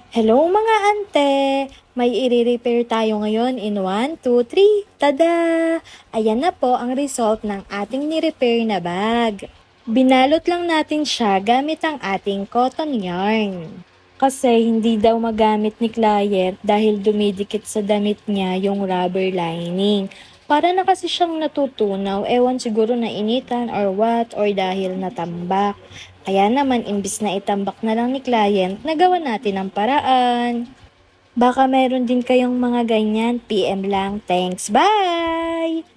Hello mga ante! May i-repair tayo ngayon in 1, 2, 3. Tada! Ayan na po ang result ng ating ni-repair na bag. Binalot lang natin siya gamit ang ating cotton yarn. Kasi hindi daw magamit ni client dahil dumidikit sa damit niya yung rubber lining. Para na kasi siyang natutunaw, ewan siguro na initan or what or dahil natambak. Kaya naman imbis na itambak na lang ni client, nagawa natin ang paraan. Baka meron din kayong mga ganyan, PM lang. Thanks, bye!